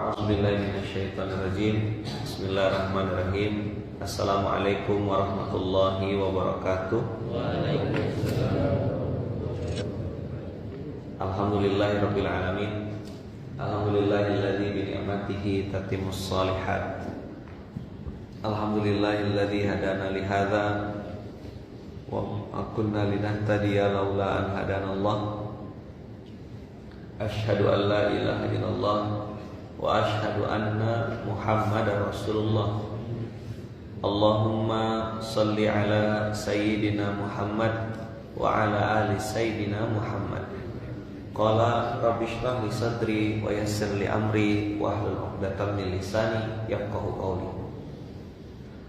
A'udzubillahiminasyaitonirrajim. Bismillahirrahmanirrahim. Assalamualaikum warahmatullahi wabarakatuh. Alhamdulillahirabbil alamin. Alhamdulillahilladzi bi ni'matihi tatimmus shalihat. Alhamdulillahilladzi hadana li hadza wa ma kunna linahtadiya laula an hadanallah. Asyhadu an la ilaha illallah wa asyhadu anna Muhammadar Rasulullah. Allahumma salli ala sayyidina Muhammad wa ala ali sayyidina Muhammad. Qala rabbi shrah li sadri wa yassir li amri wa hlul 'uqdatam min lisani yafqahu qawli.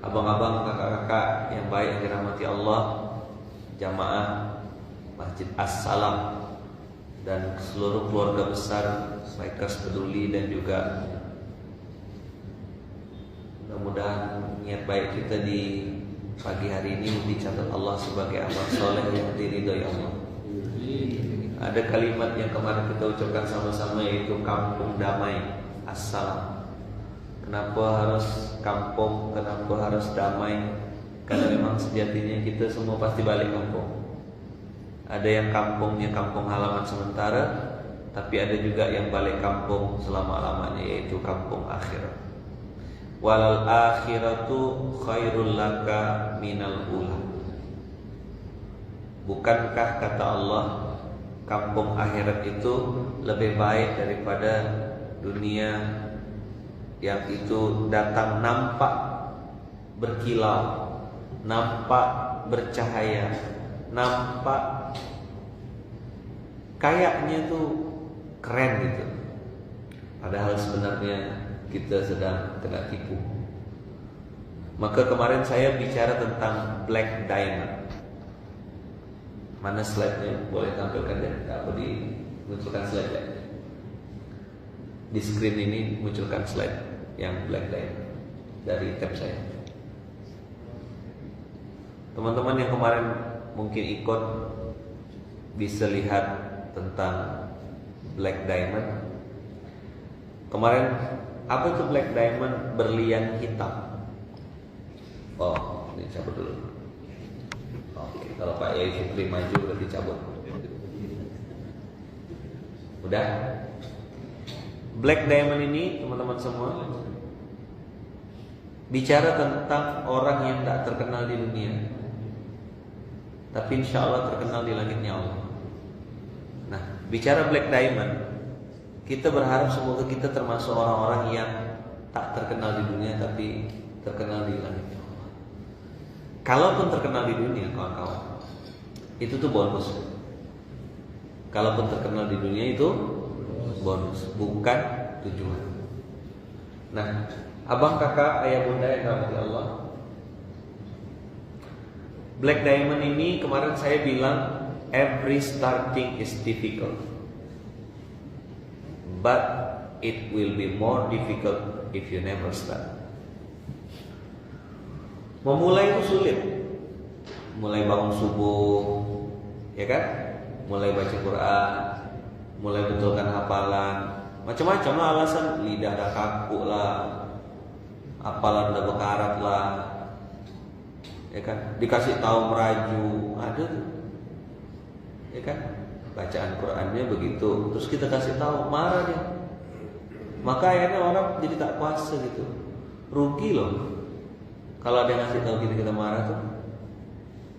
Abang-abang, kakak-kakak yang baik yang dirahmati Allah, jamaah Masjid As-Salam dan seluruh keluarga besar Bikers Peduli, dan juga mudah-mudahan niat baik kita di pagi hari ini dicatat Allah sebagai amal soleh yang diridhai Allah. Ada kalimat yang kemarin kita ucapkan sama-sama, yaitu kampung damai. Assalam. Kenapa harus kampung? Kenapa harus damai? Karena memang sejatinya kita semua pasti balik kampung. Ada yang kampungnya kampung halaman sementara, tapi ada juga yang balik kampung selama-lamanya, yaitu kampung akhirat. Walal akhiratu khairul laka minal ula. Bukankah kata Allah, kampung akhirat itu lebih baik daripada dunia yang itu datang nampak berkilau, nampak bercahaya, nampak kayaknya tuh keren gitu. Padahal sebenarnya kita sedang kena tipu. Maka kemarin saya bicara tentang black diamond. Mana slide-nya? Boleh tampilkan ya? Apa dimunculkan slide ya? Di screen ini munculkan slide yang black diamond dari tab saya. Teman-teman yang kemarin mungkin ikut bisa lihat tentang black diamond. Kemarin apa itu black diamond? Berlian hitam. Oh, ini cabut dulu. Oke, kalau Pak Yai Fikri maju berarti cabut. Udah? Black diamond ini teman-teman semua bicara tentang orang yang tak terkenal di dunia, tapi insya Allah terkenal di langitnya Allah. Nah, bicara black diamond, kita berharap semoga kita termasuk orang-orang yang tak terkenal di dunia, tapi terkenal di langitnya Allah. Kalaupun terkenal di dunia, kawan-kawan, itu tuh bonus. Kalaupun terkenal di dunia itu bonus, bukan tujuan. Nah, abang, kakak, ayah, bunda yang dirahmati Allah, black diamond ini kemarin saya bilang every starting is difficult, but it will be more difficult if you never start. Memulai itu sulit. Mulai bangun subuh, ya kan? Mulai baca Quran, mulai betulkan hafalan, macam-macam lah alasan. Lidah dah kaku lah, hafalan dah bekarat lah, ya kan? Dikasih tahu meraju, ada tuh, ya kan? Bacaan Qurannya begitu, terus kita kasih tahu, marah dia. Maka akhirnya orang jadi tak puasa gitu. Rugi loh kalau ada yang ngasih tahu kita marah tuh.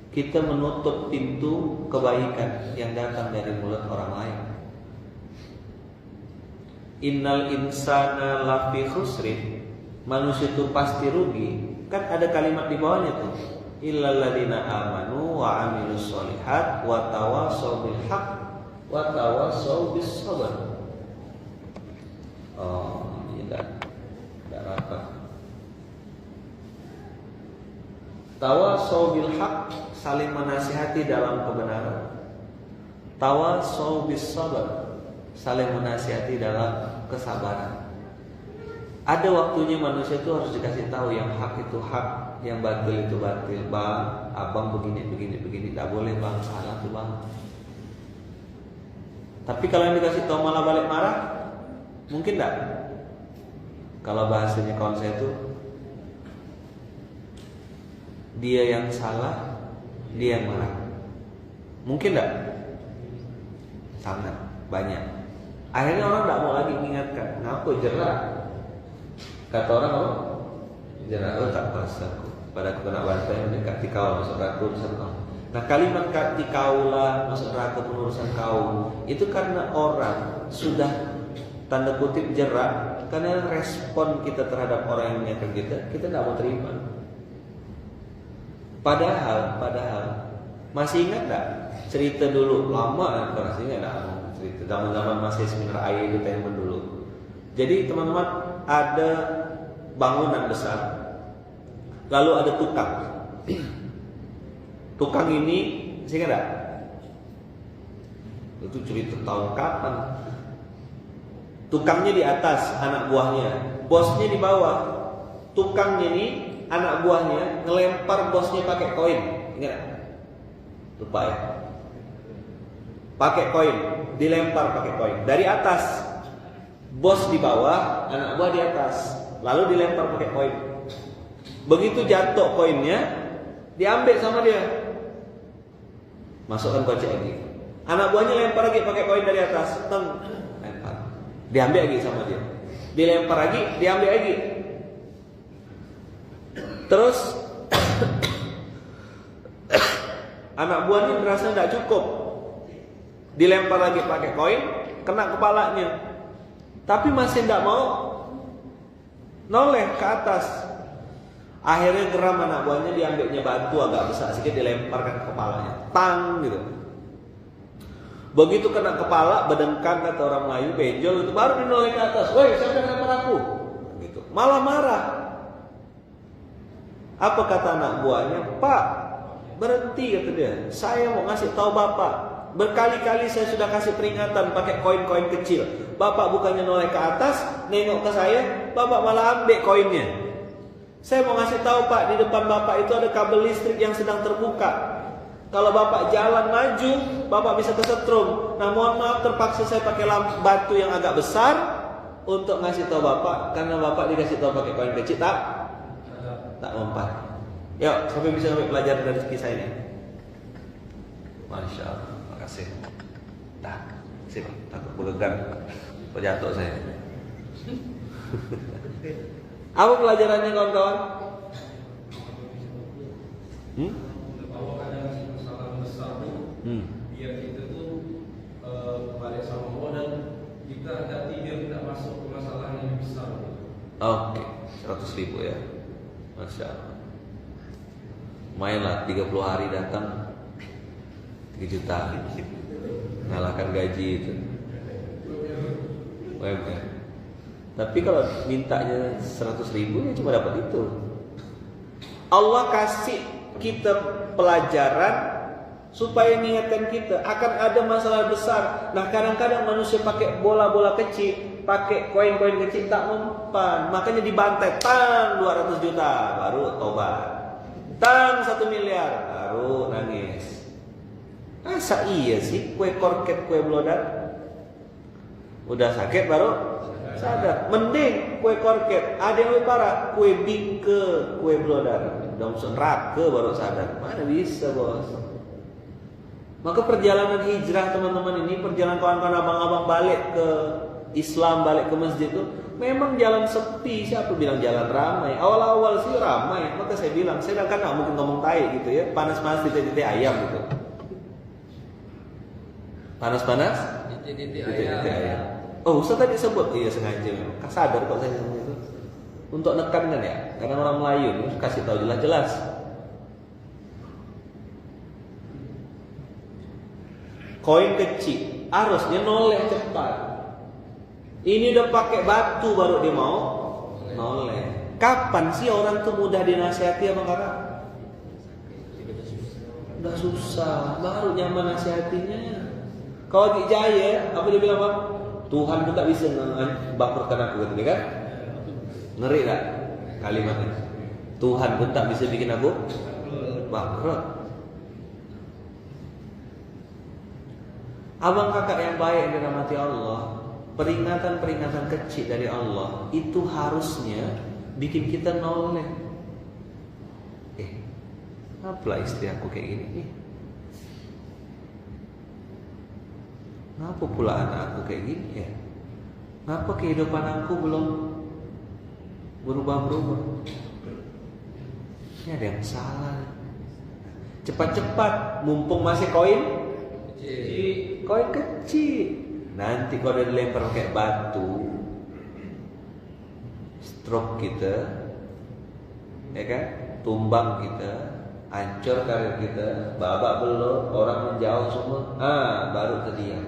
Kita menutup pintu kebaikan yang datang dari mulut orang lain. Innal insana lafi khusrin. Manusia itu pasti rugi. Kan ada kalimat di bawahnya tuh, illal ladzina amanu wa amilus sholihat wa tawassaw bil haqq wa tawassaw bis sabr. Oh, ini enggak rapat. Tawassaw bil haqq, saling menasihati dalam kebenaran. Tawassaw bis sabr, saling menasihati dalam kesabaran. Ada waktunya manusia itu harus dikasih tahu yang hak itu hak, yang batil itu batil. Bang, abang begini, tak boleh bang, salah tuh bang. Tapi kalau yang dikasih tahu malah balik marah, mungkin enggak? Kalau bahasanya kawan saya itu, dia yang salah, dia yang marah. Mungkin enggak? Sangat banyak. Akhirnya orang enggak mau lagi mengingatkan. Ngaku jerak. Kata orang apa? Jerak, oh tak kuasa aku. Padaku kena bantai mendekati kau masuk neraka urusan kau. Nah kalimat kati kaulah masuk neraka urusan kau itu karena orang sudah tanda kutip jerak karena respon kita terhadap orang yang menyakiti kita tidak mau terima. Padahal masih ingat tak cerita dulu lama kan, masih ingat tak cerita zaman masih seminar air itu teman dulu. Jadi teman-teman ada bangunan besar, lalu ada tukang. Tukang ini masih ingat tak? Itu cerita tahun kapan? Tukangnya di atas, anak buahnya, bosnya di bawah. Tukangnya ini, anak buahnya ngelempar bosnya pakai koin. Ingat? Lupa ya. Pakai koin, dilempar pakai koin dari atas. Bos di bawah, anak buah di atas. Lalu dilempar pakai koin. Begitu jatuh koinnya, diambil sama dia. Masukkan kocek lagi. Anak buahnya lempar lagi pakai koin dari atas. Lempar. Diambil lagi sama dia. Dilempar lagi, diambil lagi. Terus anak buahnya merasa tidak cukup. Dilempar lagi pakai koin, kena kepalanya. Tapi masih tidak mau noleh ke atas. Akhirnya geram anak buahnya, diambilnya batu agak besar sedikit, dilemparkan ke kepalanya. Tang gitu. Begitu kena kepala, bedengkan kata orang Melayu, benjol itu baru dinoleh ke atas. Woi, siapa yang lempar aku? Gitu. Malah marah. Apa kata anak buahnya? Pak, berhenti kata dia. Saya mau ngasih tahu Bapak. Berkali-kali saya sudah kasih peringatan pakai koin-koin kecil. Bapak bukannya noleh ke atas, nengok ke saya, Bapak malah ambil koinnya. Saya mau ngasih tahu Pak, di depan Bapak itu ada kabel listrik yang sedang terbuka. Kalau Bapak jalan maju, Bapak bisa kesetrum. Nah mohon maaf terpaksa saya pakai batu yang agak besar untuk ngasih tahu Bapak. Karena Bapak dikasih tahu pakai koin kecil, tak mempan. Yuk, sampai bisa sampai pelajaran dari kisah ini. Masya Allah, makasih. Dah, sip, takut bergegan, jatuh saya. Apa pelajarannya kawan-kawan? Biar kita tuh balik sama Allah dan kita hati biar tidak masuk ke masalah yang besar. Oke, 100.000 ya, Masya Allah. Lumayan lah, 30 hari datang 3 juta, ngalahkan gaji itu. UMR. Tapi kalau mintanya 100.000 ya cuma dapat itu. Allah kasih kita pelajaran supaya niatan kita akan ada masalah besar. Nah kadang-kadang manusia pakai bola-bola kecil, pakai koin-koin kecil tak mempan. Makanya dibantai, tang 200 juta baru tobat, tang 1 miliar baru nangis. Masa iya sih kue korket, kue blodat udah sakit baru sadar. Mending kue korket, ada yang lebih parah, kue bingke, kue blodat dongson rake baru sadar. Mana bisa bos. Maka perjalanan hijrah teman-teman ini, perjalanan kawan-kawan abang-abang balik ke Islam, balik ke masjid itu memang jalan sepi. Siapa bilang jalan ramai? Awal-awal sih ramai. Maka saya bilang, saya kan nggak mungkin ngomong tai gitu ya, panas-panas titik-titik ayam gitu. Panas-panas titik-titik ayam. Oh, Ustaz tadi sebut, iya sengaja memang. Sadar kok saya sebut itu. Untuk nekankan ya, karena orang Melayu kasih tahu jelas-jelas. Koin kecil harusnya noleh cepat. Ini udah pakai batu baru dia mau noleh. Kapan sih orang tuh mudah dinasihati sama kakak? Udah susah, baru nyaman nasihatinya. Kalau di Jaya, apa dia bilang Bang? Tuhan pun tak bisa bangkrutkan aku gitu kan? Ngeri tak kalimatnya? Tuhan pun tak bisa bikin aku bangkrut. Abang kakak yang baik yang dirahmati Allah, peringatan-peringatan kecil dari Allah itu harusnya bikin kita noleh. Apalah istri aku kayak gini nih? Ngapa pula anak aku kayak gini ya? Ngapa kehidupan aku belum berubah-berubah? Ini ada yang salah. Cepat-cepat, mumpung masih koin kecil. Nanti kalau dilempar pakai batu, stroke kita, ya kan? Tumbang kita, hancur karir kita, babak belur, orang menjauh semua. Baru terdiam.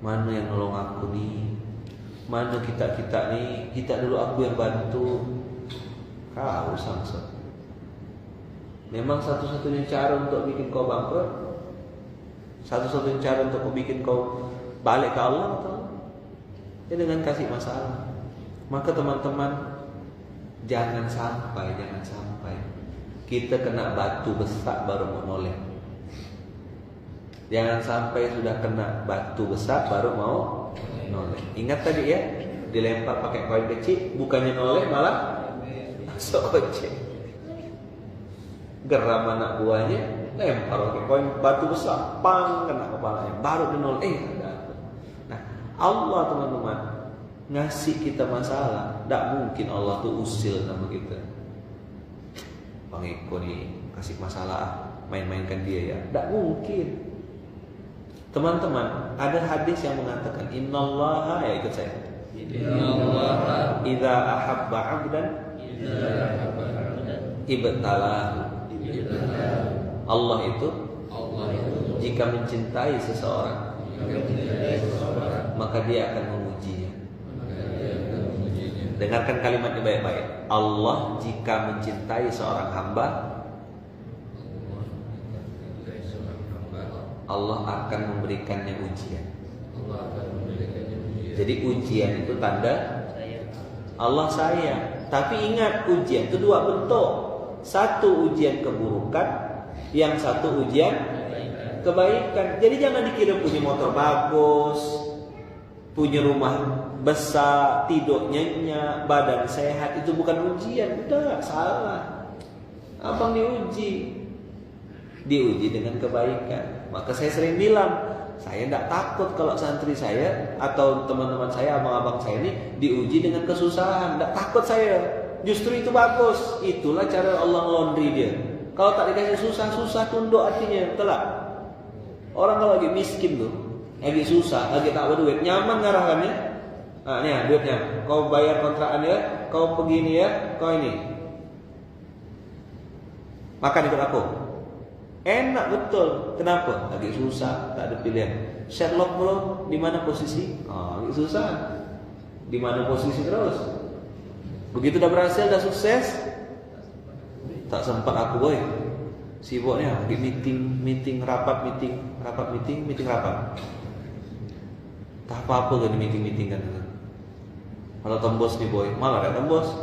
Mana yang nolong aku nih? Mana kita nih? Kita dulu aku yang bantu. Kau samsat. Memang satu-satunya cara untuk bikin kau bangkrut, satu-satunya cara untuk bikin kau balik ke Allah atau ya dengan kasih masalah. Maka teman-teman, jangan sampai kita kena batu besar baru mau noleh. Jangan sampai sudah kena batu besar baru mau noleh. Ingat tadi ya, dilempar pakai koin kecil, bukannya noleh malah masuk ojek. Geram anak buahnya, lempar pakai koin batu besar, pang kena kepalanya, baru dinoleh. Nah, Allah teman-teman ngasih kita masalah, tidak mungkin Allah tuh usil sama kita. Bang Eko nih kasih masalah, main-mainkan dia ya, tidak mungkin. Teman-teman, ada hadis yang mengatakan Innallaha, ya ikut saya, Innallaha idza ahabba 'abdan ibtalahu. Allah itu jika mencintai seseorang maka dia akan mengujinya. Dengarkan kalimatnya baik-baik. Allah jika mencintai seorang hamba, Allah akan memberikannya ujian. Jadi ujian itu tanda Allah sayang. Tapi ingat, ujian itu dua bentuk. Satu ujian keburukan, yang satu ujian kebaikan. Jadi jangan dikira punya motor bagus, punya rumah besar, tidur nyenyak, badan sehat, itu bukan ujian. Udah, salah. Abang diuji dengan kebaikan. Maka saya sering bilang, saya tidak takut kalau santri saya atau teman-teman saya, abang-abang saya ini diuji dengan kesusahan. Tidak takut saya. Justru itu bagus. Itulah cara Allah laundry dia. Kalau tak dikasih susah tunduk artinya, betul tak? Orang kalau lagi miskin tuh, lagi susah, lagi tak berduit, nyaman ngarahkannya. Nah, nih duitnya. Kau bayar kontrakan ya, kau begini ya, kau ini. Makan ikut aku. Enak betul. Kenapa? Lagi susah, tak ada pilihan. Sherlock bro, di mana posisi? Lagi susah. Di mana posisi terus? Begitu udah berhasil, udah sukses, tak sempat aku boy. Sibuknya di meeting, rapat. Tak apa-apa kan di meeting kan. Kalau tembus nih boy, malah gak tembus.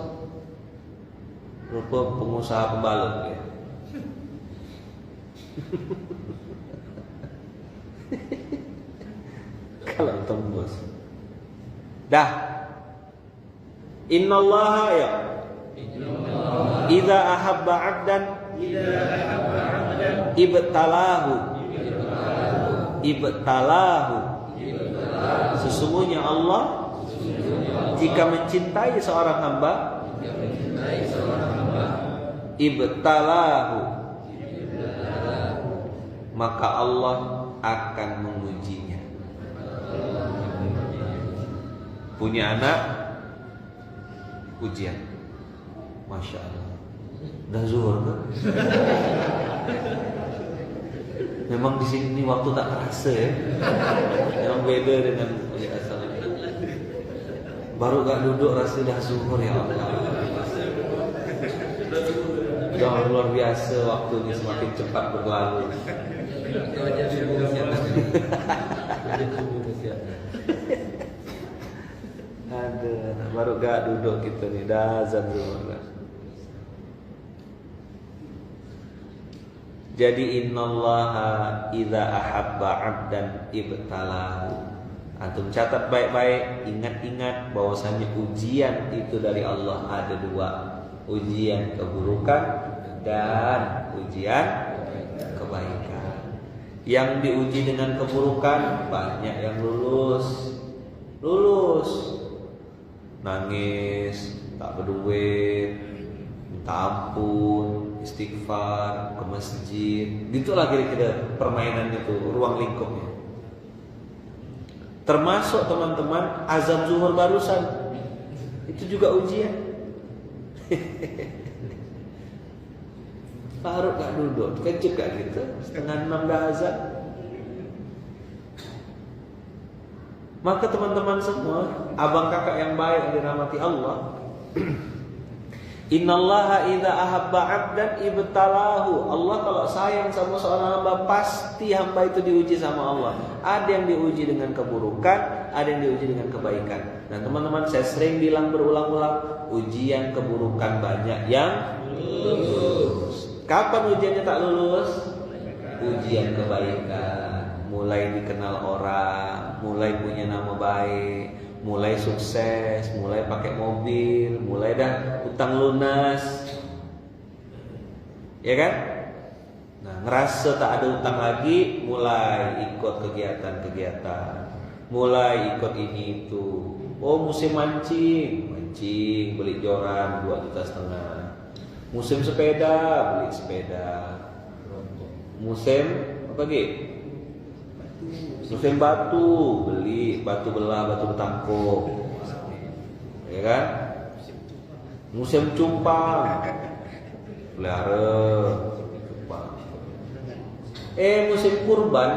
Rupa pengusaha pembalut ya. Kalau tembus dah. Innallaha ya idza ahabba 'abdan ibtalahu. Sesungguhnya Allah jika mencintai seorang hamba, ibtalahu, maka Allah akan mengujinya. Punya anak, ujian. Masya Allah. Dah zuhur kan? Memang di sini waktu tak terasa ya. Memang beda dengan asal. Baru gak duduk rasa dah zuhur ya Allah. Udah luar biasa, waktu ini semakin cepat berlalu. Baru gak duduk kita nih, dah azan zuhur. Jadi innallaha idza ahabba 'abdan ibtalahu. Antum catat baik-baik, ingat-ingat bahwasanya ujian itu dari Allah ada dua, ujian keburukan dan ujian kebaikan. Yang diuji dengan keburukan banyak yang lulus, nangis, tak berduit, minta ampun, istighfar, ke masjid, gitulah kira-kira permainan itu, ruang lingkupnya. Termasuk teman-teman azan zuhur barusan, itu juga ujian. Faruk gak duduk, kejut gak gitu, 5:30 dah azan. Maka teman-teman semua, abang kakak yang baik yang dirahmati Allah, Innallaha idza ahabba 'abdan ibtalahu. Allah kalau sayang sama seorang hamba, pasti hamba itu diuji sama Allah. Ada yang diuji dengan keburukan, ada yang diuji dengan kebaikan. Dan teman-teman, saya sering bilang berulang-ulang, ujian keburukan banyak yang lulus. Kapan ujiannya tak lulus? Ujian kebaikan. Mulai dikenal orang, mulai punya nama baik, mulai sukses, mulai pakai mobil, mulai dah utang lunas, ya kan? Nah, ngerasa tak ada utang lagi, mulai ikut kegiatan-kegiatan, mulai ikut ini itu. Oh, musim mancing, beli joran 2,5 juta. Musim sepeda, beli sepeda. Musim apa lagi? Musim batu, beli batu belah, batu betangkuk, ya kan? Musim cumpang, pelihara cumpang. Musim kurban,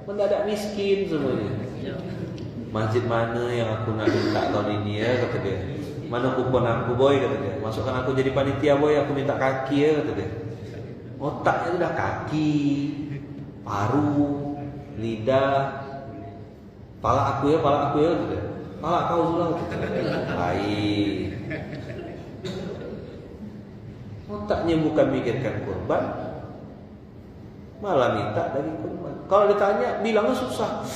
mendadak miskin semuanya. Masjid mana yang aku nak minta tahun ini ya, kata dia. Mana kupon aku boy, kata dia. Masukkan aku jadi panitia boy, aku minta kaki ya, kata dia. Otaknya udah kaki, paru, lidah, pala aku ya, gitu. Pala kau sudah, baik. Otaknya bukan mikirkan kurban, malah minta dari kurban. Kalau ditanya, bilangnya susah.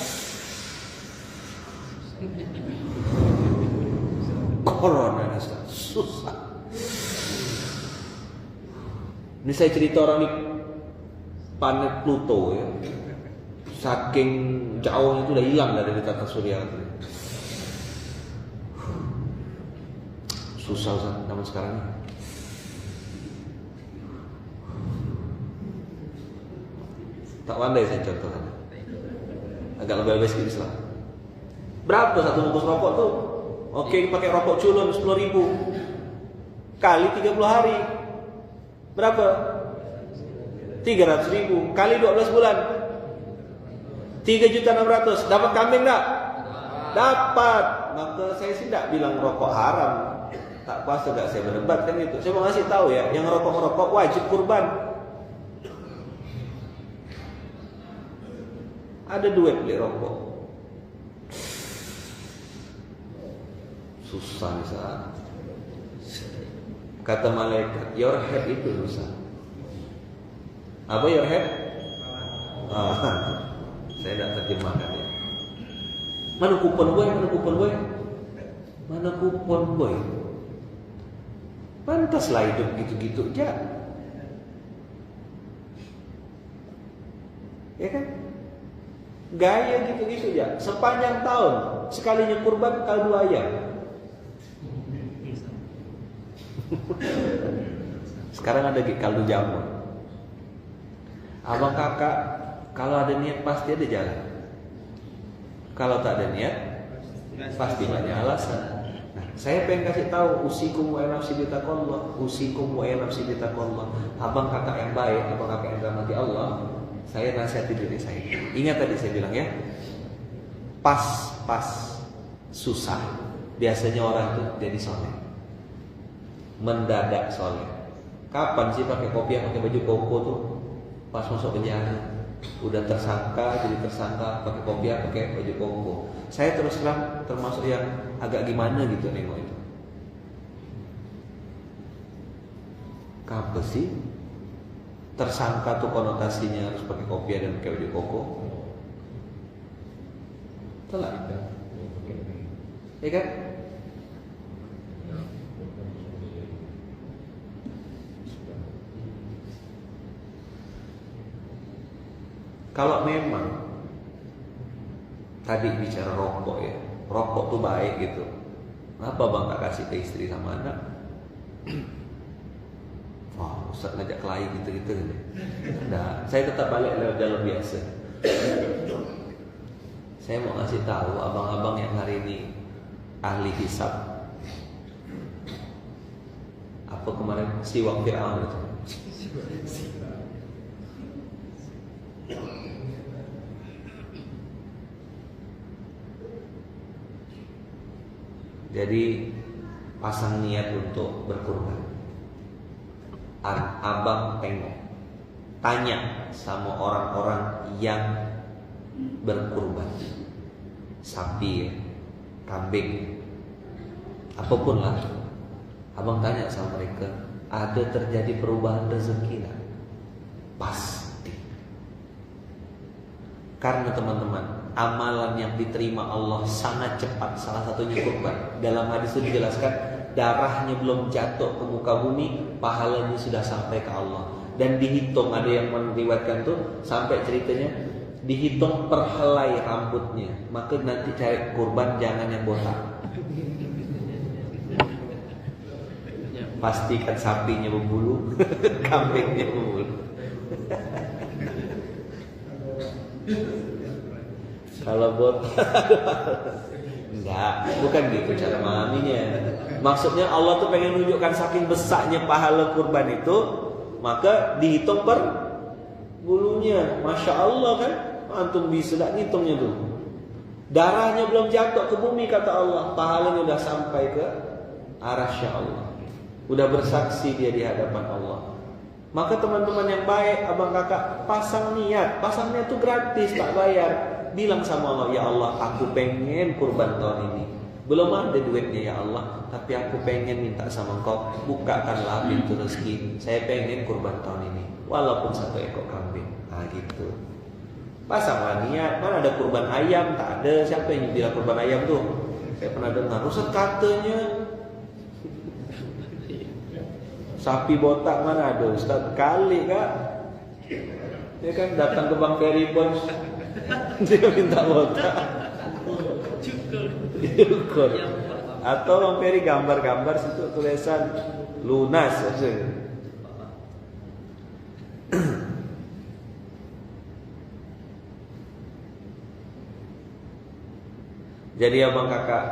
Corona susah. Ini saya cerita orang di planet Pluto ya. Saking jauhnya itu udah hilang dari tata surya. Susah zaman sekarang ini. Tak pandai saya contohkan. Agak lebih sedikit lah. Berapa satu bungkus rokok tuh? Oke, pakai rokok culun 10.000 kali 30 hari. Berapa? 300.000 kali 12 bulan. 3.600.000. Dapat kambing tak? Dapat. Maka saya sih tidak bilang rokok haram. Tak puas juga saya berdebat kan itu. Saya mau ngasih tahu ya, yang rokok wajib kurban. Ada duit beli rokok. Susah nih saat. Kata malaikat, your head itu susah. Apa your head? Saya tidak terjemahkan ya. Mana kupon boy? Mana kupon boy? Pantaslah hidup gitu-gitu aja. Ya kan? Gaya gitu-gitu aja. Sepanjang tahun sekalinya kurban kaldu ayam. Sekarang ada kaldu jamur. Abang kakak, kalau ada niat pasti ada jalan. Kalau tak ada niat, pasti banyak alasan. Nah, saya pengen kasih tahu, usikum wa nafsi bitaqallah, usikum wa nafsi bitaqallah. Abang kakak yang baik, abang kakak yang dirahmati Allah, saya nasihati diri saya. Ingat tadi saya bilang ya, pas susah, biasanya orang itu jadi soleh. Mendadak soleh. Kapan sih pakai kopiah, pakai baju koko tuh? Pas masuk penjara, udah tersangka, jadi tersangka, pakai kopiah, pakai baju koko. Saya terus terang termasuk yang agak gimana gitu nengok itu. Kapan sih tersangka tuh konotasinya harus pakai kopiah dan pakai baju koko? betul lah. Ya kan? Kalau memang tadi bicara rokok ya, rokok tuh baik gitu, kenapa bang tak kasih ke istri sama anak? Wah, Ustaz ngajak kelahi gitu-gitu nih. Nah, saya tetap balik lewat jalur biasa. Saya mau ngasih tahu abang-abang yang hari ini ahli hisab. Apa kemarin siwak Fir'aun itu? Jadi pasang niat untuk berkurban. Abang tengok, tanya sama orang-orang yang berkurban, sapi, kambing, apapun lah. Abang tanya sama mereka, ada terjadi perubahan rezeki nggak? Pasti. Karena teman-teman, amalan yang diterima Allah sangat cepat. Salah satunya kurban. Dalam hadis itu dijelaskan, darahnya belum jatuh ke muka bumi, pahalanya sudah sampai ke Allah. Dan dihitung, ada yang meriwayatkan tuh sampai ceritanya dihitung per helai rambutnya. Maka nanti cari kurban jangan yang botak. Pastikan sapinya berbulu, kambingnya berbulu. Kalau botak, enggak, bukan gitu cara memahaminya. Maksudnya Allah tuh pengen menunjukkan saking besarnya pahala kurban itu, maka dihitung per bulunya. Masya Allah kan, antum bisa tak ngitungnya tuh. Darahnya belum jatuh ke bumi kata Allah, pahalanya udah sampai ke arasy Allah. Udah bersaksi dia di hadapan Allah. Maka teman-teman yang baik, abang kakak, pasang niat itu gratis, tak bayar. Bilang sama Allah, ya Allah, aku pengen kurban tahun ini. Belum ada duitnya ya Allah, tapi aku pengen minta sama Engkau, bukakanlah pintu rezeki. Saya pengen kurban tahun ini, walaupun 1 ekor kambing. Nah gitu. Pasanglah niat. Mana ada kurban ayam? Tak ada. Siapa yang bilang kurban ayam tuh? Saya pernah dengar. Ustaz katanya sapi botak mana ada? Ustaz kali kak. Dia kan datang ke Bang Ferry Bonds, dia minta botak. Cukur. Atau Bang Ferry gambar-gambar situ tulisan lunas aja. Jadi abang kakak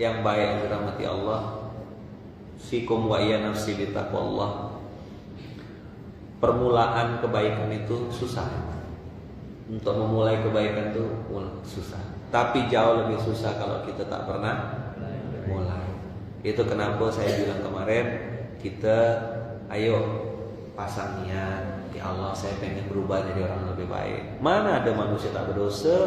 yang baik yang dirahmati Allah, fikum wa iya nafsi bitaqwallah. Permulaan kebaikan itu susah. Untuk memulai kebaikan itu susah. Tapi jauh lebih susah kalau kita tak pernah mulai. Itu kenapa saya bilang kemarin, kita ayo pasang niat, ya Allah saya pengen berubah jadi orang lebih baik. Mana ada manusia tak berdosa?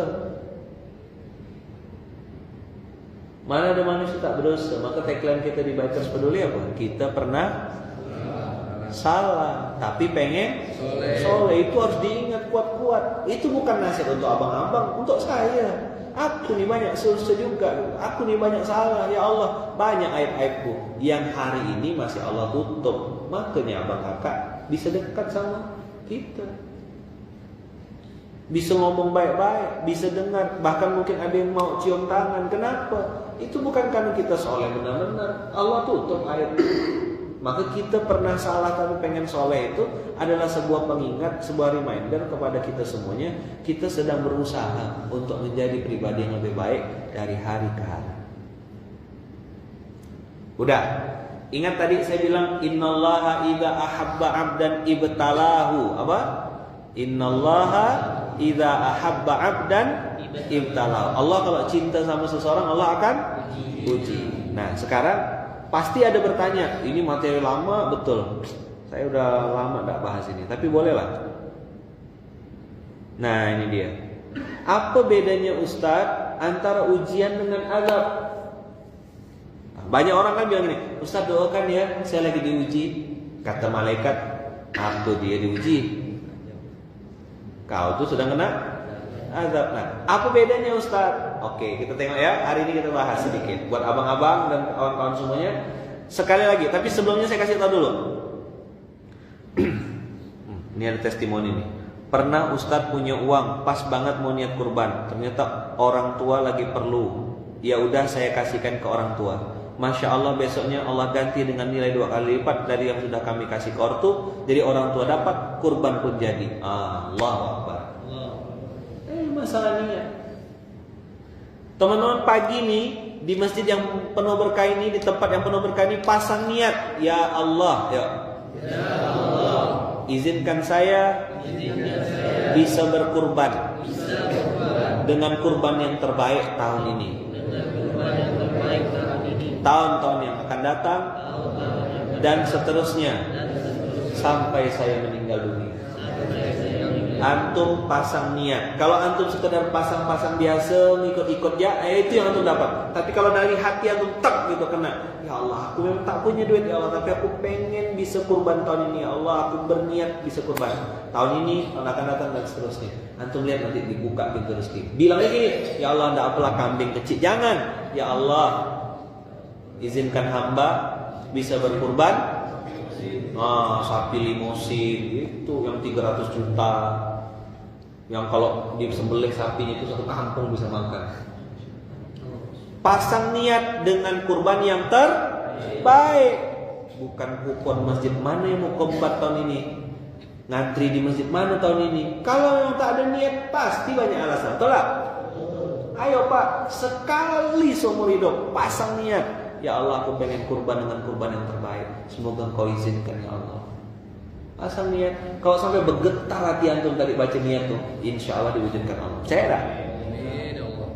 Mana ada manusia tak berdosa? Maka tagline kita di Bikers Peduli apa? Kita pernah salah, tapi pengen soleh. Itu harus diingat kuat-kuat. Itu bukan nasihat untuk abang-abang, untuk saya. Aku nih banyak dosa juga, aku nih banyak salah. Ya Allah, banyak aib-aibku yang hari ini masih Allah tutup. Makanya abang kakak bisa dekat sama kita, bisa ngomong baik-baik, bisa dengar. Bahkan mungkin ada yang mau cium tangan. Kenapa? Itu bukan karena kita soleh benar-benar, Allah tutup aib. Maka kita pernah salah tapi pengen soleh itu adalah sebuah pengingat, sebuah reminder kepada kita semuanya. Kita sedang berusaha untuk menjadi pribadi yang lebih baik dari hari ke hari. Udah, ingat tadi saya bilang innallaha idza ahabba 'abdan ibtalahu. Apa? Innallaha idza ahabba 'abdan ibtalahu. Allah kalau cinta sama seseorang, Allah akan uji. Nah, sekarang pasti ada bertanya, ini materi lama betul. Saya udah lama enggak bahas ini, tapi bolehlah. Nah, ini dia. Apa bedanya Ustadz antara ujian dengan azab? Banyak orang kan bilang gini, Ustadz doakan ya, saya lagi diuji. Kata malaikat, apa dia diuji? Kau tuh sedang kena azab. Nah, apa bedanya Ustadz? Oke, kita tengok ya. Hari ini kita bahas sedikit buat abang-abang dan kawan-kawan semuanya. Sekali lagi, tapi sebelumnya saya kasih tahu dulu. Ini ada testimoni nih. Pernah Ustadz punya uang, pas banget mau niat kurban. Ternyata orang tua lagi perlu. Ya udah saya kasihkan ke orang tua. Masya Allah, besoknya Allah ganti dengan nilai 2 kali lipat dari yang sudah kami kasih ke ortu. Jadi orang tua dapat, kurban pun jadi. Allahu Akbar. Masalah niat. Teman-teman, pagi nih di masjid yang penuh berkah ini, di tempat yang penuh berkah ini, pasang niat. Ya Allah, ya Allah, izinkan saya bisa berkurban dengan kurban yang terbaik tahun ini, tahun-tahun yang akan datang, dan seterusnya sampai saya meninggal dunia. Antum pasang niat. Kalau antum sekedar pasang-pasang biasa, ngikut-ikut ya, itu yang antum dapat. Tapi kalau dari hati antum tak gitu kena, ya Allah, aku memang tak punya duit ya Allah, tapi aku pengen bisa kurban tahun ini ya Allah, aku berniat bisa kurban tahun ini, tahun akan datang dan seterusnya. Antum lihat nanti dibuka pintu rezeki. Bilang lagi nih, ya Allah, ndak apalah kambing kecil, jangan. Ya Allah, izinkan hamba bisa berkurban sapi limusin itu yang 300 juta, yang kalau disembelih sapinya itu satu kampung bisa makan. Pasang niat dengan kurban yang terbaik, bukan kupon masjid mana yang mau kurban tahun ini, ngantri di masjid mana tahun ini. Kalau yang tak ada niat pasti banyak alasan, betul tak? Ayo Pak, sekali seumur hidup pasang niat. Ya Allah, aku pengen kurban dengan kurban yang terbaik. Semoga Engkau izinkan ya Allah. Pasang niat. Kalau sampai bergetar hati antum tadi baca niat tuh, insya Allah diwujudkan Allah. Percaya tak?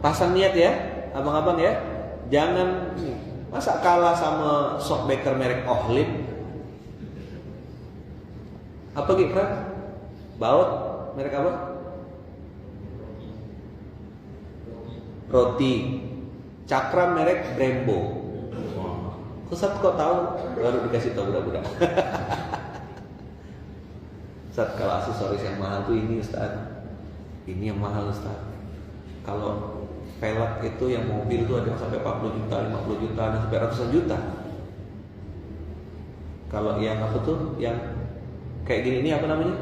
Pasang niat ya, abang-abang ya. Jangan masa kalah sama sok baker merek Ohlip. Apa gitu kan? Baut merek apa? Roti. Cakram merek Brembo. Ustaz kok tahu? Baru dikasih tahu budak-budak. Ustaz, kalau aksesoris yang mahal tuh ini Ustaz. Ini yang mahal Ustaz. Kalau velg itu yang mobil tuh ada yang sampai 40 juta, 50 juta, dan sampai ratusan juta. Kalau yang apa tuh? Yang kayak gini ini apa namanya?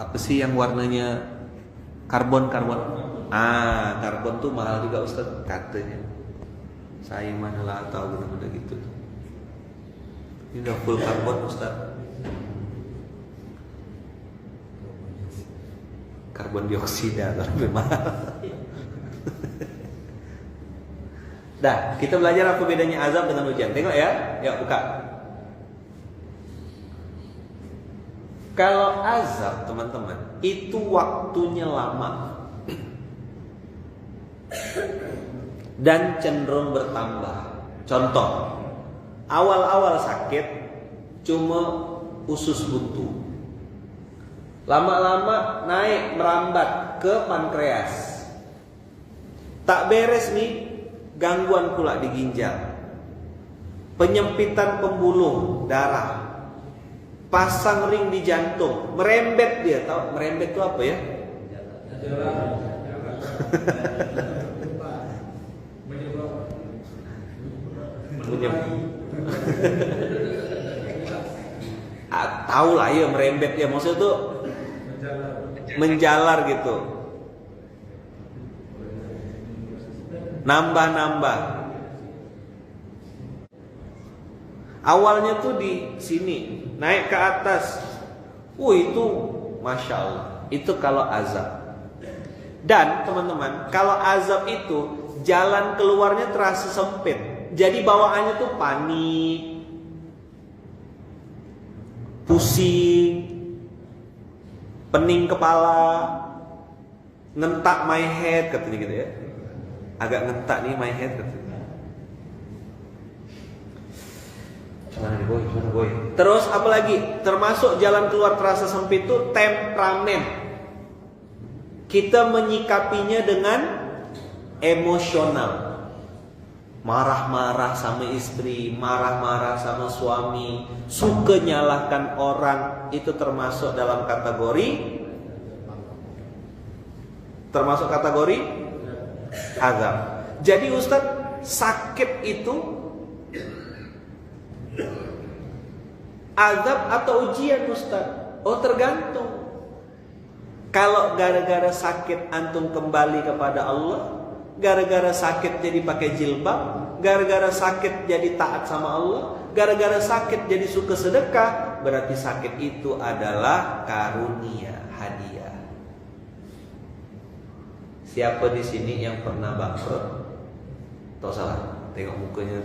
Apa sih yang warnanya karbon? Karbon tuh mahal juga Ustaz katanya. Saya mana lah tahu benar-benar gitu. Ini udah full karbon Ustaz. Karbon dioksida lebih mahal. Dah, kita belajar apa bedanya azab dengan hujan. Tengok ya, yuk buka. Kalau azab teman-teman, itu waktunya lama dan cenderung bertambah. Contoh, awal-awal sakit cuma usus buntu, lama-lama naik merambat ke pankreas, tak beres nih, gangguan pula di ginjal, penyempitan pembuluh darah, pasang ring di jantung, merembet dia. Tahu merembet itu apa ya? Tahu lah ya merembet ya, maksudnya tuh menjalar gitu, nambah. Awalnya tuh di sini naik ke atas, itu masya Allah, itu kalau azab. Dan teman-teman, kalau azab itu jalan keluarnya terasa sempit. Jadi bawaannya tuh panik, pusing, pening kepala, ngentak my head katanya gitu ya. Agak ngentak nih my head katanya. Gimana boy? Terus apa lagi? Termasuk jalan keluar terasa sempit itu temperamen. Kita menyikapinya dengan emosional. Marah-marah sama istri, marah-marah sama suami, suka nyalahkan orang, itu termasuk dalam kategori Termasuk kategori azab. Jadi Ustadz, sakit itu azab atau ujian Ustadz? Oh, tergantung. Kalau gara-gara sakit antum kembali kepada Allah, gara-gara sakit jadi pakai jilbab, gara-gara sakit jadi taat sama Allah, gara-gara sakit jadi suka sedekah, berarti sakit itu adalah karunia, hadiah. Siapa di sini yang pernah bangkrut? Tahu salah? Tengok mukanya.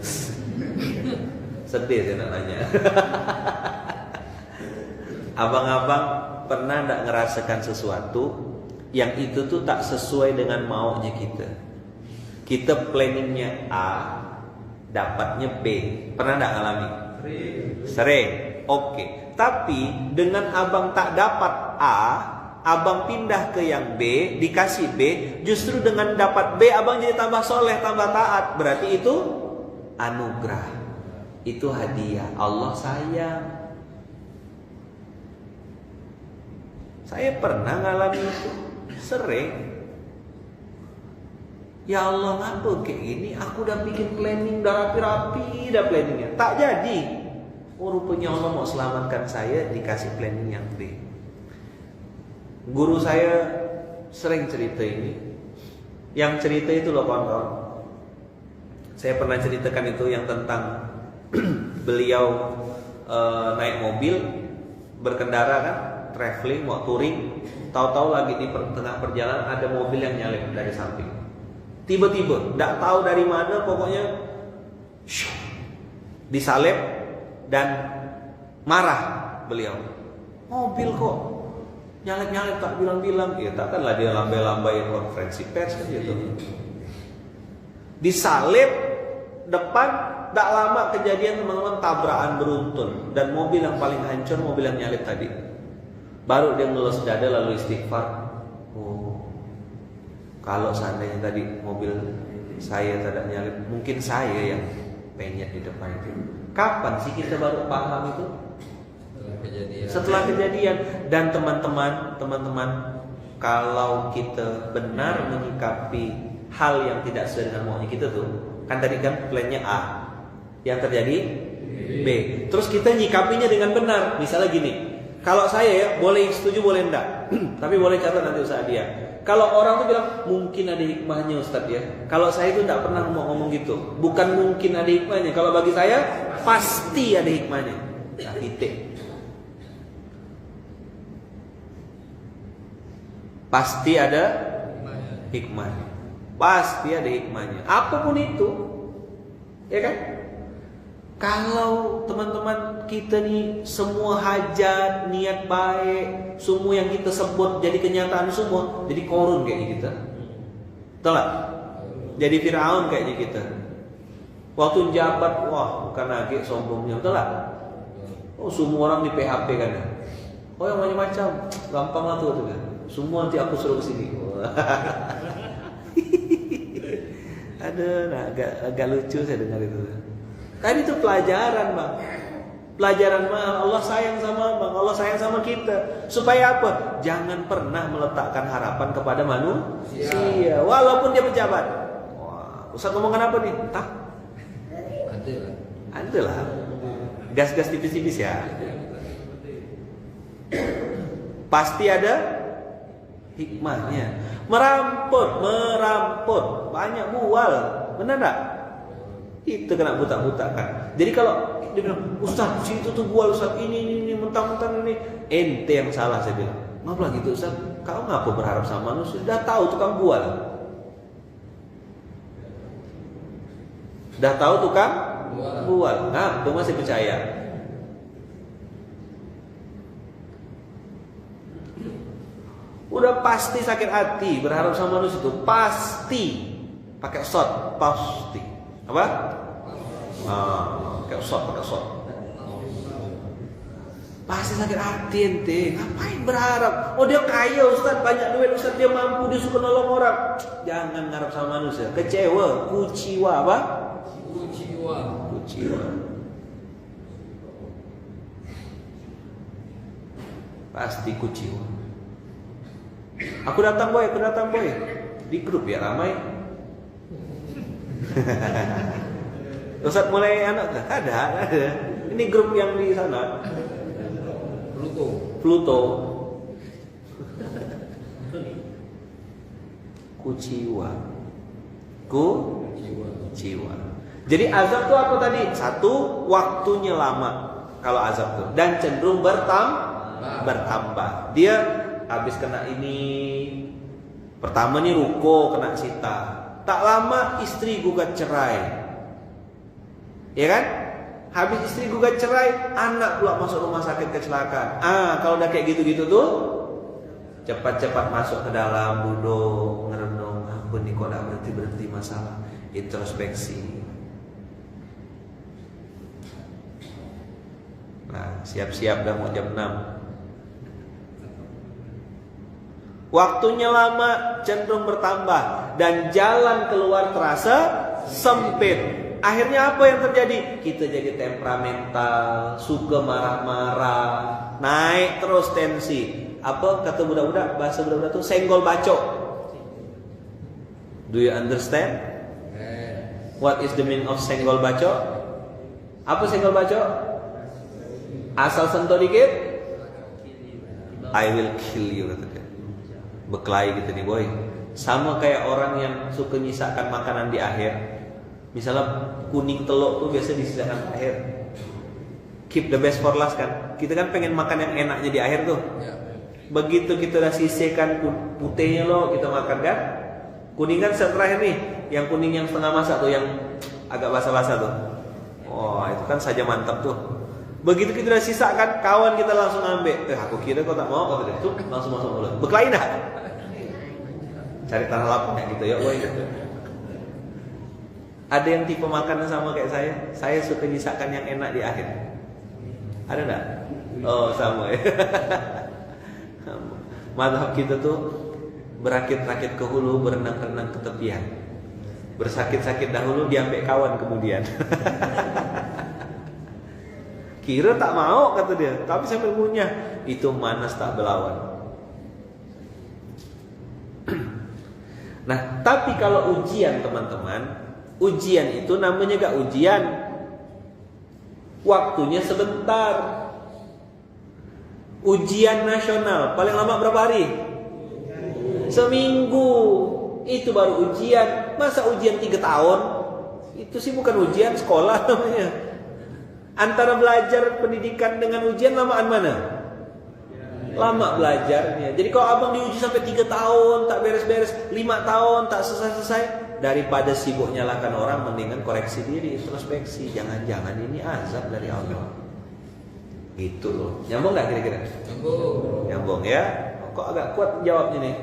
Sedih saya nak nanya. Abang-abang pernah tak ngerasakan sesuatu yang itu tuh tak sesuai dengan maunya kita? Kita planningnya A, dapatnya B. Pernah tak alami? Sering. Oke. Tapi dengan abang tak dapat A, abang pindah ke yang B, dikasih B, justru dengan dapat B abang jadi tambah soleh, tambah taat. Berarti itu anugerah. Itu hadiah. Allah sayang. Saya pernah ngalami itu, sering. Ya Allah, ngapa kayak gini? Aku udah bikin planning, udah rapi-rapi, udah planningnya, tak jadi. Oh, rupanya Allah mau selamatkan saya, dikasih planning yang B. Guru saya sering cerita ini. Yang cerita itu loh kawan-kawan. Saya pernah ceritakan itu yang tentang beliau naik mobil, berkendara kan, traveling, mau touring, tahu-tahu lagi di tengah perjalanan ada mobil yang nyalip dari samping. Tiba-tiba, tidak tahu dari mana, pokoknya disalip dan marah beliau. Mobil kok nyalip-nyalip tak bilang-bilang, ya takkanlah dia lambai-lambai konferensi pers gitu. Disalip depan, tak lama kejadian teman-teman, tabrakan beruntun dan mobil yang paling hancur mobil yang nyalip tadi. Baru dia ngelus dada lalu istighfar. Oh, kalau seandainya tadi mobil saya tidak nyalip, mungkin saya yang penyet di depan itu. Kapan sih kita baru paham itu? Setelah kejadian. Dan teman-teman, kalau kita benar menyikapi hal yang tidak sesuai dengan maunya kita tuh, kan tadi kan plannya A, yang terjadi B. Terus kita nyikapinya dengan benar. Misalnya gini, kalau saya ya boleh setuju boleh enggak, tapi boleh catat nanti usaha dia. Kalau orang tuh bilang mungkin ada hikmahnya Ustadz ya. Kalau saya itu enggak pernah ngomong gitu. Bukan mungkin ada hikmahnya. Kalau bagi saya pasti ada hikmahnya. Nah, titik. Pasti ada hikmahnya. Pasti ada hikmahnya. Apapun itu, ya kan? Kalau teman-teman kita nih semua hajat, niat baik, semua yang kita sebut jadi kenyataan semua, jadi korun kayaknya kita. Betul tak? Jadi Firaun kayaknya kita. Waktu jabat, wah bukan lagi sombongnya, betul tak? Oh, semua orang di PHP kan. Oh, yang macam-macam, gampang lah tuh kan. Semua nanti aku suruh ke sini. Aduh, nah, agak lucu saya dengar itu. Kan itu pelajaran bang. Pelajaran mah Allah sayang sama bang, Allah sayang sama kita. Supaya apa? Jangan pernah meletakkan harapan kepada manusia, walaupun dia pejabat. Wah, Ustaz ngomongkan apa nih? Entah. Ada lah. Gas-gas tipis-tipis ya. Pasti ada hikmahnya. Meramput, banyak mual, benar tak? Itu kena buta-buta kan. Jadi kalau dia bilang, Ustaz, situ tuh bual Ustaz, ini mentang-mentang ini, ente yang salah saya bilang. Ngapa gitu Ustaz? Kau ngapa berharap sama manusia? Sudah tahu tukang bual. Sudah tahu tukang bual. Ngapa masih percaya? Udah pasti sakit hati berharap sama manusia itu pasti. Pakai shot, pasti. Apa? Pakai shot. Pasti sakit hati ente. Ngapain berharap? Oh dia kaya Ustaz, banyak duit Ustaz, dia mampu, dia suka nolong orang. Jangan ngarep sama manusia. Kecewa, kuciwa apa? Kuciwa. Pasti kuciwa. Aku datang boy. Di grup ya ramai. Ustaz mulai anak ada. Ini grup yang di sana. Pluto. Kuciwa. Jadi azab tuh apa tadi? Satu, waktunya lama kalau azab tuh, dan cenderung bertambah. Dia habis kena ini, pertama nih ruko kena sita, tak lama istri gugat cerai, ya kan? Habis istri gugat cerai, anak pula masuk rumah sakit kecelakaan. Kalau udah kayak gitu-gitu tuh, cepat-cepat masuk ke dalam, duduk, ngerenung. Ampun nih kok gak berhenti masalah. Introspeksi. Nah, siap-siap dah mau jam 6. Waktunya lama, cenderung bertambah, dan jalan keluar terasa sempit. Akhirnya apa yang terjadi? Kita jadi temperamental, suka marah-marah, naik terus tensi. Apa kata budak-budak, bahasa budak-budak tuh senggol bacok. Do you understand? What is the meaning of senggol bacok? Apa senggol bacok? Asal sentuh dikit, I will kill you, kata dia. Berkelahi gitu nih boy. Sama kayak orang yang suka nyisakan makanan di akhir. Misalnya kuning telur tuh biasa disisakan di akhir. Keep the best for last kan. Kita kan pengen makan yang enaknya di akhir tuh. Begitu kita udah sisihkan putihnya loh, kita makan kan. Kuning kan terakhir nih. Yang kuning yang setengah masak tuh, yang agak basah-basah tuh. Oh itu kan saja mantap tuh. Begitu kita udah sisakan, kawan kita langsung ambil. Aku kira kau tak mau, kata dia. Tuh langsung masuk mulut. Berkelahi dah. Cari tanah lapangnya gitu ya, boy. Ada yang tipe makanan sama kayak saya. Saya suka nyisakan yang enak di akhir. Ada enggak? Oh sama ya. Mazhab kita tuh berakit-rakit ke hulu, berenang-renang ke tepian. Bersakit-sakit dahulu, diambil kawan kemudian. Kira tak mau, kata dia, tapi sambil ngunyah. Itu manas tak berlawan. Nah, tapi kalau ujian teman-teman, ujian itu namanya gak ujian, waktunya sebentar. Ujian nasional paling lama berapa hari? Seminggu. Itu baru ujian. Masa ujian 3 tahun? Itu sih bukan ujian, sekolah namanya. Antara belajar pendidikan dengan ujian lamaan mana? Lama belajarnya. Jadi kalau abang diuji sampai 3 tahun tak beres-beres, 5 tahun tak selesai-selesai, daripada sibuk nyalakan orang, mendingan koreksi diri, introspeksi. Jangan-jangan ini azab dari Allah. Gitu loh. Nyambung gak kira-kira? Nyambung ya. Kok agak kuat jawabnya nih?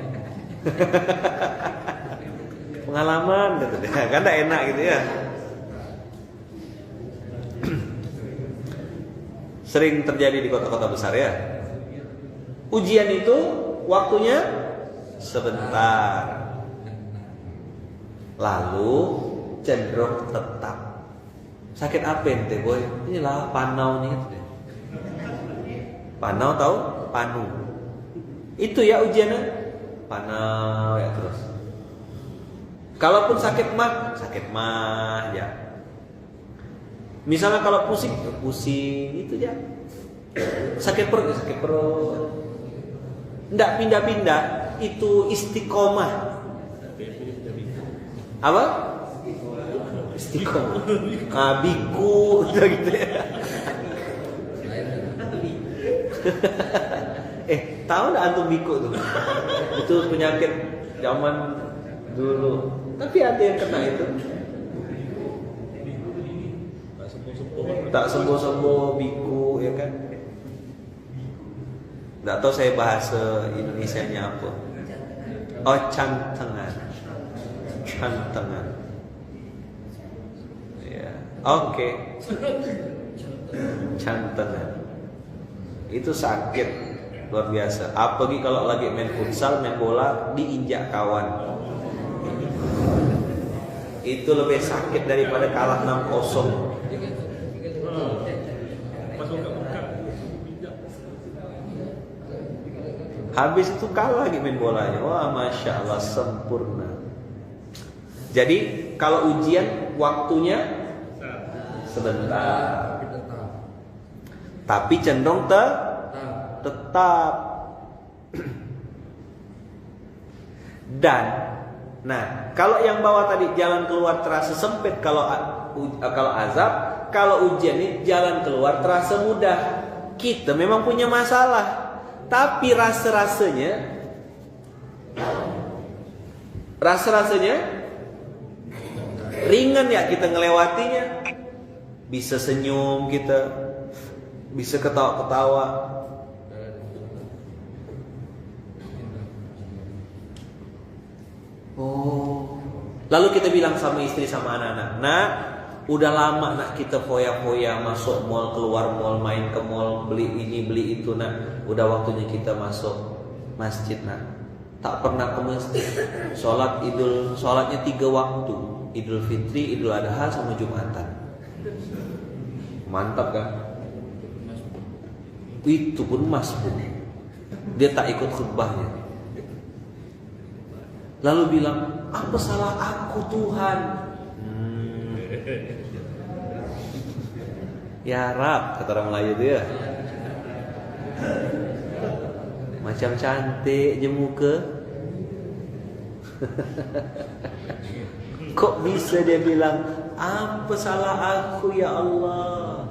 Pengalaman gitu. Kan gak enak gitu ya. Sering terjadi di kota-kota besar ya. Ujian itu waktunya sebentar, lalu cenderung tetap. Sakit apa ente boy? Inilah panau nih. Panau tahu? Panu. Itu ya ujiannya. Panau ya terus. Kalaupun sakit mah ya. Misalnya kalau pusing, pusing itu ya. Sakit perut. Nggak pindah-pindah, itu istiqomah. Apa? Istiqomah. Biku gitu ya. Tahu nggak antum biku tuh? Itu penyakit zaman dulu. Tapi ada yang kena itu. Tak sembuh-sembuh biku ya kan? Nggak tahu saya bahasa Indonesianya apa. Oh cantengan. Ya, oke. Cantengan. Itu sakit luar biasa. Apalagi kalau lagi main futsal, main bola, diinjak kawan. Itu lebih sakit daripada kalah 6-0. Habis itu kalah lagi main bolanya. Wah, masya Allah, sempurna. Jadi kalau ujian waktunya sebentar, tapi cenderung tetap. Dan nah, kalau yang bawah tadi jalan keluar terasa sempit kalau azab, kalau ujian ini jalan keluar terasa mudah. Kita memang punya masalah, tapi rasa-rasanya ringan ya kita ngelewatinya. Bisa senyum kita, bisa ketawa-ketawa. Oh, lalu kita bilang sama istri sama anak-anak, "Nak, udah lama nak kita foya-foya masuk mall, keluar mall, main ke mall, beli ini beli itu, nak. Udah waktunya kita masuk masjid, nak. Tak pernah ke masjid. Sholatnya 3 waktu, Idul Fitri, Idul Adha, sama Jumatan. Mantap kan? Itu pun masbuk. Dia tak ikut khutbahnya. Lalu bilang, apa salah aku Tuhan? Ya Rab, kata orang Melayu itu ya. Macam cantik je muka. Kok bisa dia bilang, apa salah aku ya Allah?